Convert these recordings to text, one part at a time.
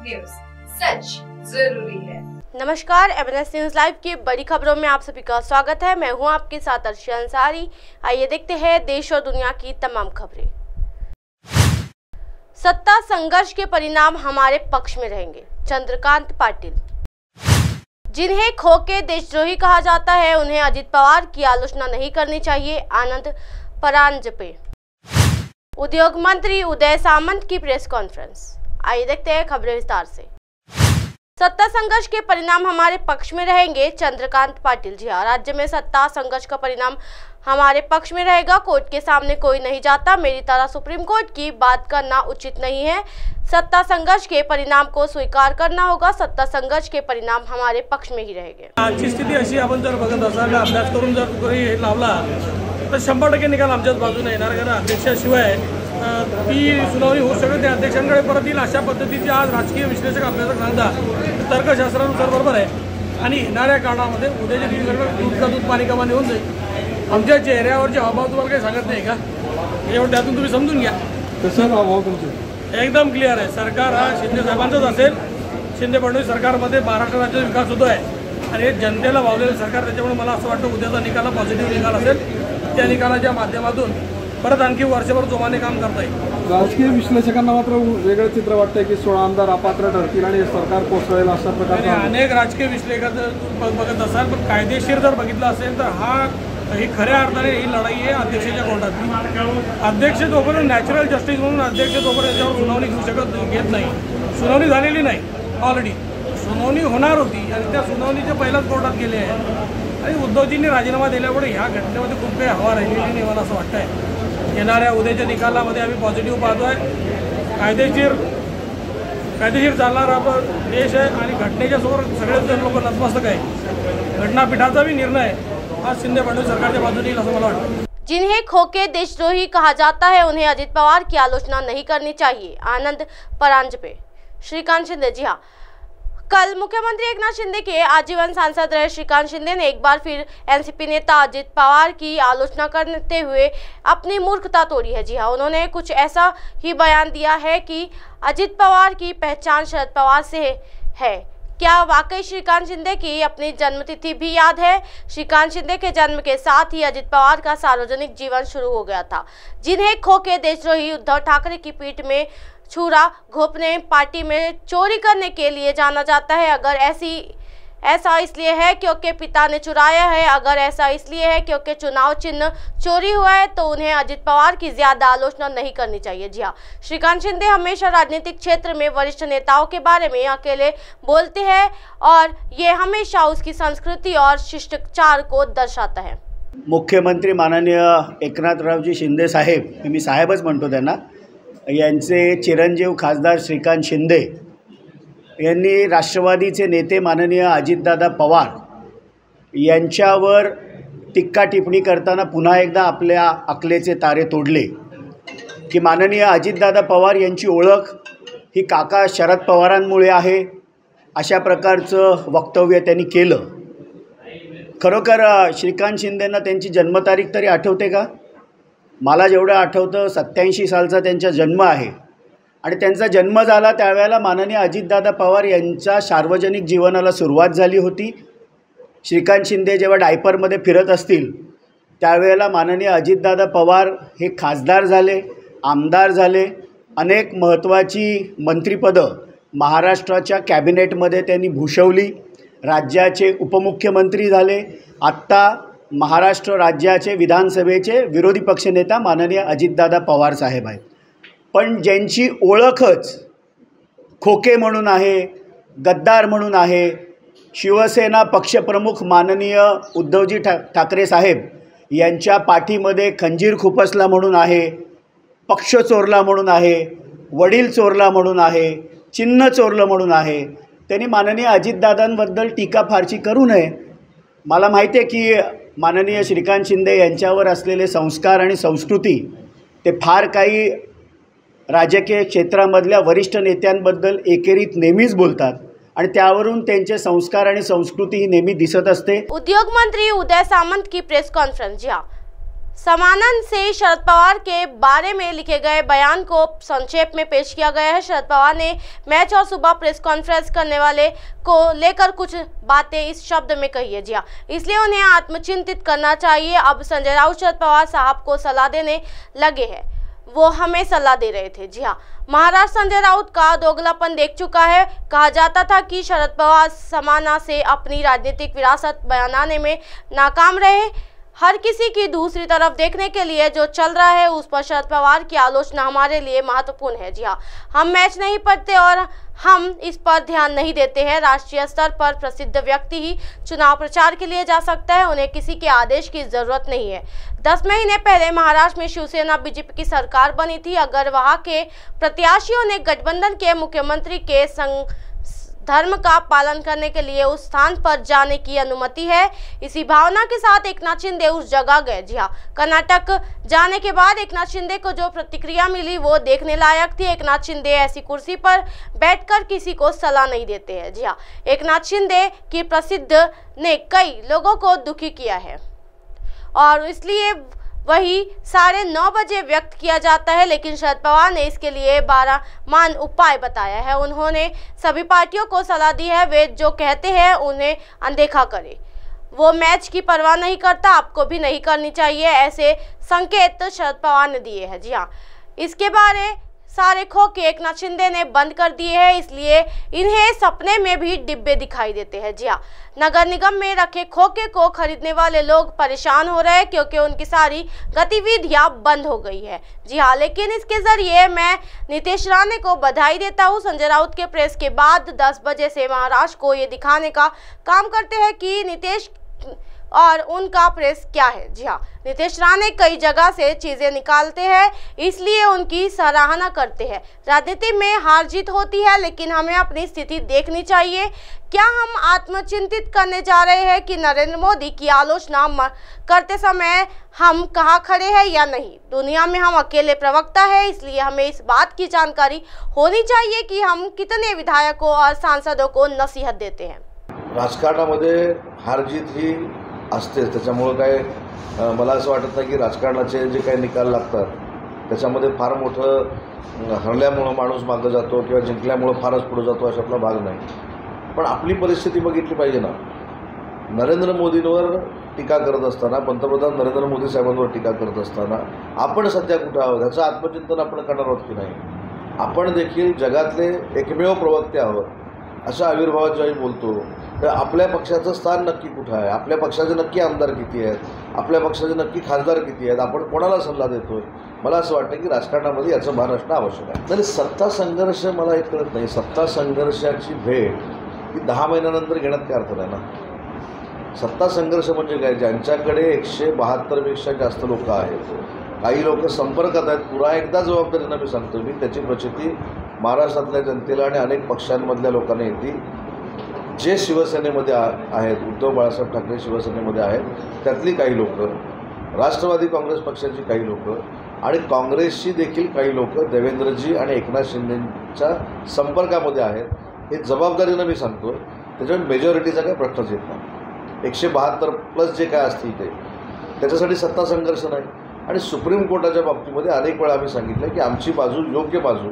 News, सच जरूरी है। नमस्कार, MNS न्यूज लाइव की बड़ी खबरों में आप सभी का स्वागत है। मैं हूं आपके साथ अर्शिया अंसारी। आइए देखते हैं देश और दुनिया की तमाम खबरें। सत्ता संघर्ष के परिणाम हमारे पक्ष में रहेंगे, चंद्रकांत पाटिल। जिन्हें खो के देशद्रोही कहा जाता है, उन्हें अजित पवार की आलोचना नहीं करनी चाहिए, आनंद परांजपे। उद्योग मंत्री उदय सामंत की प्रेस कॉन्फ्रेंस। आइए देखते हैं खबरें विस्तार से। सत्ता संघर्ष के परिणाम हमारे पक्ष में रहेंगे, चंद्रकांत पाटिल। जी हाँ, राज्य में सत्ता संघर्ष का परिणाम हमारे पक्ष में रहेगा। कोर्ट के सामने कोई नहीं जाता, मेरी तरह सुप्रीम कोर्ट की बात करना उचित नहीं है। सत्ता संघर्ष के परिणाम को स्वीकार करना होगा। सत्ता संघर्ष के परिणाम हमारे पक्ष में ही रहेंगे। आजची स्थिती अशी, आपण जर बघत असाल, अभ्यास करून जर कोणी लावला तर 100% निकाल आमच्याच बाजूने येणार। कारण अध्यक्षाशिवाय ती सुनावणी होऊ शकत नाही, अध्यक्षांकडे परत येईल अशा पद्धतीचे आज राजकीय विश्लेषक अभ्यासक सांगतात। तर्कशास्त्रानुसार बरोबर आहे आणि येणाऱ्या काळामध्ये उद्याच्या दिवसाकडे दूध का दूध पाणी का पाणी होऊन जाईल। आमच्या चेहऱ्यावरचे हावभाव तुम्हाला काही सांगत नाही का? एवढं त्यातून तुम्ही समजून घ्या। कसं हावभाव तुमचे एकदम क्लिअर आहे। सरकार हा शिंदे साहेबांचाच असेल। शिंदे फडणवीस सरकारमध्ये महाराष्ट्र राज्याचा विकास होतो आहे आणि हे जनतेला वावलेलं सरकार। त्याच्यामुळे मला असं वाटतं उद्याचा निकाल पॉझिटिव्ह निकाल असेल। त्या निकालाच्या माध्यमातून परत आणखी वर्षभर जोमाने काम करता येईल। राजकीय विश्लेषकांना मात्र वेगळं चित्र वाटतंय की 16 आमदार अपात्र ठरतील आणि सरकार कोसळेल अशा प्रकारे अनेक राजकीय विश्लेषक बघत असाल। पण कायदेशीर जर बघितलं असेल तर ही खऱ्या अर्थाने ही लढाई आहे अध्यक्षाच्या कोर्टातली। अध्यक्ष जोपर्यंत नॅचरल जस्टिस म्हणून अध्यक्ष जोपर्यंत याच्यावर सुनावणी घेत नाही, सुनावणी झालेली नाही, ऑलरेडी सुनावणी होणार होती आणि त्या सुनावणीच्या पहिल्याच कोर्टात गेले आहे। आणि उद्धवजींनी राजीनामा दिल्यामुळे ह्या घटनेमध्ये खूप काही हवा राहिलेली नाही मला असं वाटतंय। येणाऱ्या उद्याच्या निकालामध्ये आम्ही पॉझिटिव्ह पाहतोय। कायदेशीर चालणारा देश आहे आणि घटनेच्या समोर सगळेच लोक नतमस्तक आहे। घटनापीठाचा भी निर्णय आज शिंदे फडणवीस सरकारच्या बाजूने येईल असं मला वाटतं। जिन्हें खो के देशद्रोही कहा जाता है, उन्हें अजित पवार की आलोचना नहीं करनी चाहिए, आनंद परांजपे। श्रीकांत शिंदे। जी हाँ, कल मुख्यमंत्री एकनाथ शिंदे के आजीवन सांसद रहे श्रीकांत शिंदे ने एक बार फिर एनसीपी नेता अजित पवार की आलोचना करते हुए अपनी मूर्खता तोड़ी है। जी हाँ, उन्होंने कुछ ऐसा ही बयान दिया है कि अजित पवार की पहचान शरद पवार से है। क्या वाकई श्रीकांत शिंदे की अपनी जन्मतिथि भी याद है? श्रीकांत शिंदे के जन्म के साथ ही अजित पवार का सार्वजनिक जीवन शुरू हो गया था। जिन्हें खो के देशद्रोही उद्धव ठाकरे की पीठ में छुरा घोंपने, पार्टी में चोरी करने के लिए जाना जाता है। अगर ऐसा इसलिए है क्योंकि पिता ने चुराया है, अगर ऐसा इसलिए है क्योंकि चुनाव चिन्ह चोरी हुआ है, तो उन्हें अजित पवार की ज्यादा आलोचना नहीं करनी चाहिए। जी हाँ, श्रीकांत शिंदे हमेशा राजनीतिक क्षेत्र में वरिष्ठ नेताओं के बारे में अकेले बोलते हैं और ये हमेशा उसकी संस्कृति और शिष्टाचार को दर्शाता है। मुख्यमंत्री माननीय एकनाथरावजी शिंदे साहेब, मी साहेबच म्हणतो त्यांना, यांचे चिरंजीव खासदार श्रीकांत शिंदे यांनी राष्ट्रवादीचे नेते माननीय अजितदादा पवार यांच्यावर टीका टिप्पणी करताना पुन्हा एकदा आपल्या अकलेचे तारे तोडले की माननीय अजितदादा पवार यांची ओळख ही काका शरद पवारांमुळे आहे, अशा प्रकारचं वक्तव्य त्यांनी केलं। खरोखर श्रीकांत शिंदेंना त्यांची जन्मतारीख तरी आठवते का? मला जेवढं आठवतं 87 सालचा त्यांचा जन्म आहे आणि त्यांचा जन्म झाला त्यावेळेला माननीय अजितदादा पवार यांच्या सार्वजनिक जीवनाला सुरुवात झाली होती। श्रीकांत शिंदे जेव्हा डायपरमध्ये फिरत असतील त्यावेळेला माननीय अजितदादा पवार हे खासदार झाले, आमदार झाले, अनेक महत्त्वाची मंत्रिपदं महाराष्ट्राच्या कॅबिनेटमध्ये त्यांनी भूषवली, राज्याचे उपमुख्यमंत्री झाले, आत्ता महाराष्ट्र राज्याचे विधानसभेचे विरोधी पक्षनेता माननीय अजितदादा पवार साहेब आहेत। पण ज्यांची ओळखच खोके म्हणून आहे, गद्दार म्हणून आहे, शिवसेना पक्षप्रमुख माननीय उद्धवजी ठाकरे साहेब यांच्या पाठीमध्ये खंजीर खुपसला म्हणून आहे, पक्ष चोरला म्हणून आहे, वडील चोरला म्हणून आहे, चिन्ह चोरलं म्हणून आहे, त्यांनी माननीय अजितदादांबद्दल टीका फारशी करू नये। मला माहिती आहे की माननीय श्रीकांत शिंदे यांच्यावर असलेले संस्कार आणि संस्कृती ते फार काही राजकीय क्षेत्रामधल्या वरिष्ठ नेत्यांबद्दल एकेरीत नेहमीच बोलतात आणि त्यावरून त्यांचे संस्कार आणि संस्कृती ही नेहमी दिसत असते। उद्योग मंत्री उदय सामंत की प्रेस कॉन्फ्रेंस। जी हाँ, समानन से शरद पवार के बारे में लिखे गए बयान को संक्षेप में पेश किया गया है। शरद पवार ने मैच और सुबह प्रेस कॉन्फ्रेंस करने वाले को लेकर कुछ बातें इस शब्द में कही है। जी हाँ, इसलिए उन्हें आत्मचिंतित करना चाहिए। अब संजय राउत शरद पवार साहब को सलाह देने लगे हैं, वो हमें सलाह दे रहे थे। जी हाँ, महाराष्ट्र संजय राउत का दोगलापन देख चुका है। कहा जाता था कि शरद पवार समाना से अपनी राजनीतिक विरासत बनाने में नाकाम रहे। हर किसी की दूसरी तरफ देखने के लिए जो चल रहा है उस पर शरद पवार की आलोचना हमारे लिए महत्वपूर्ण है। जी हाँ, हम मैच नहीं पढ़ते और हम इस पर ध्यान नहीं देते हैं। राष्ट्रीय स्तर पर प्रसिद्ध व्यक्ति ही चुनाव प्रचार के लिए जा सकता है, उन्हें किसी के आदेश की जरूरत नहीं है। 10 महीने पहले महाराष्ट्र में शिवसेना बीजेपी की सरकार बनी थी। अगर वहां के प्रत्याशियों ने गठबंधन के मुख्यमंत्री के धर्म का पालन करने के लिए उस स्थान पर जाने की अनुमति है, इसी भावना के साथ एकनाथ शिंदे उस जगह गए। जी हाँ, कर्नाटक जाने के बाद एकनाथ शिंदे को जो प्रतिक्रिया मिली वो देखने लायक थी। एकनाथ शिंदे ऐसी कुर्सी पर बैठकर किसी को सलाह नहीं देते हैं। जी हाँ, एकनाथ शिंदे की प्रसिद्ध ने कई लोगों को दुखी किया है और इसलिए वही 9:30 बजे व्यक्त किया जाता है, लेकिन शरद पवार ने इसके लिए 12 मान उपाय बताया है। उन्होंने सभी पार्टियों को सलाह दी है, वे जो कहते हैं उन्हें अनदेखा करें। वो मैच की परवाह नहीं करता, आपको भी नहीं करनी चाहिए, ऐसे संकेत शरद पवार ने दिए हैं। जी हाँ, इसके बारे सारे खोखे एकनाथ शिंदे ने बंद कर दिए हैं, इसलिए इन्हें सपने में भी डिब्बे दिखाई देते हैं। जी हाँ, नगर निगम में रखे खोखे को खरीदने वाले लोग परेशान हो रहे हैं क्योंकि उनकी सारी गतिविधियां बंद हो गई है। जी हाँ, लेकिन इसके जरिए मैं नीतीश राणे को बधाई देता हूँ। संजय राउत के प्रेस के बाद 10 बजे से महाराष्ट्र को ये दिखाने का काम करते हैं कि नीतीश और उनका प्रेस क्या है। जी हाँ, नीतीश राणे कई जगह से चीजें निकालते हैं, इसलिए उनकी सराहना करते हैं। राजनीति में हार जीत होती है, लेकिन हमें अपनी स्थिति देखनी चाहिए। क्या हम आत्मचिंतित करने जा रहे हैं कि नरेंद्र मोदी की आलोचना करते समय हम कहाँ खड़े हैं या नहीं? दुनिया में हम अकेले प्रवक्ता है, इसलिए हमें इस बात की जानकारी होनी चाहिए कि हम कितने विधायकों और सांसदों को नसीहत देते हैं। राजकारणामध्ये हार जीत ही असतेच, त्याच्यामुळं काय मला असं वाटत नाही की राजकारणाचे जे काही निकाल लागतात त्याच्यामध्ये फार मोठं हरल्यामुळं माणूस मागं जातो किंवा जिंकल्यामुळं फारच पुढे जातो अशातला भाग नाही। पण आपली परिस्थिती बघितली पाहिजे ना। नरेंद्र मोदींवर टीका करत असताना, पंतप्रधान नरेंद्र मोदी साहेबांवर टीका करत असताना आपण सध्या कुठे आहोत याचं आत्मचिंतन आपण करणार आहोत की नाही? आपण देखील जगातले एकमेव प्रवक्ते आहोत अशा आविर्भावात ज्यावेळी बोलतो तर आपल्या पक्षाचं स्थान नक्की कुठं आहे, आपल्या पक्षाचे नक्की आमदार किती आहेत, आपल्या पक्षाचे नक्की खासदार किती आहेत, आपण कोणाला सल्ला देतोय? मला असं वाटतं की राजकारणामध्ये याचं भान असणं आवश्यक आहे। तरी सत्ता संघर्ष मला एक कळत नाही, सत्ता संघर्षाची भेट ही 10 महिन्यानंतर घेण्यात काय अर्थ नाही ना। सत्ता संघर्ष म्हणजे काय? ज्यांच्याकडे 172 पेक्षा जास्त लोक आहेत, काही लोक संपर्कात आहेत, पुन्हा एकदा जबाबदारीनं मी सांगतो, मी त्याची प्रचिती महाराष्ट्रातल्या जनतेला आणि अनेक पक्षांमधल्या लोकांना येते। जे शिवसेनेमध्ये आहेत, उद्धव बाळासाहेब ठाकरे शिवसेनेमध्ये आहेत, त्यातली काही लोक, राष्ट्रवादी काँग्रेस पक्षाची काही लोक आणि काँग्रेसची देखील काही लोक देवेंद्रजी आणि एकनाथ शिंदेंच्या संपर्कामध्ये आहेत। हे जबाबदारीनं मी सांगतो, त्याच्यामुळे मेजॉरिटीचा काही प्रश्नच येत नाही। 172 प्लस जे काय असतील ते त्याच्यासाठी सत्ता संघर्ष नाही। आणि सुप्रीम कोर्टाच्या बाबतीमध्ये अनेक वेळा आम्ही सांगितलं की आमची बाजू, योग्य बाजू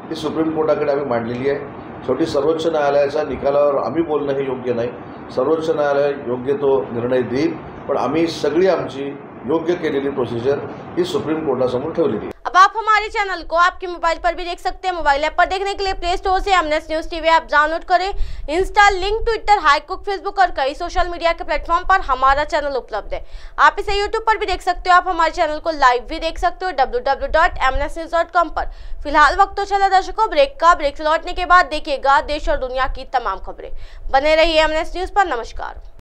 ही सुप्रीम कोर्टाकडे आम्ही मांडलेली आहे। शेवटी सर्वोच्च न्यायालयाच्या निकालावर आम्ही बोलणं हे योग्य नाही, सर्वोच्च न्यायालय योग्य तो निर्णय देईल, पण आम्ही सगळी आमची योग्य केलेली प्रोसिजर ही सुप्रीम कोर्टासमोर ठेवलेली है। अब आप हमारे चैनल को आपके मोबाइल पर भी देख सकते हैं। मोबाइल ऐप पर देखने के लिए प्ले स्टोर से MNIST news TV app download करें। इंस्टा, लिंक, ट्विटर, हाईकुक, फेसबुक और कई सोशल मीडिया के प्लेटफॉर्म पर हमारा चैनल उपलब्ध है। आप इसे यूट्यूब पर भी देख सकते हो। आप हमारे चैनल को लाइव भी देख सकते हो www.mnsnews.com पर। फिलहाल वक्त तो चला दर्शकों ब्रेक का। ब्रेक से लौटने के बाद देखिएगा देश और दुनिया की तमाम खबरें। बने रहिए एमनेस न्यूज पर। नमस्कार।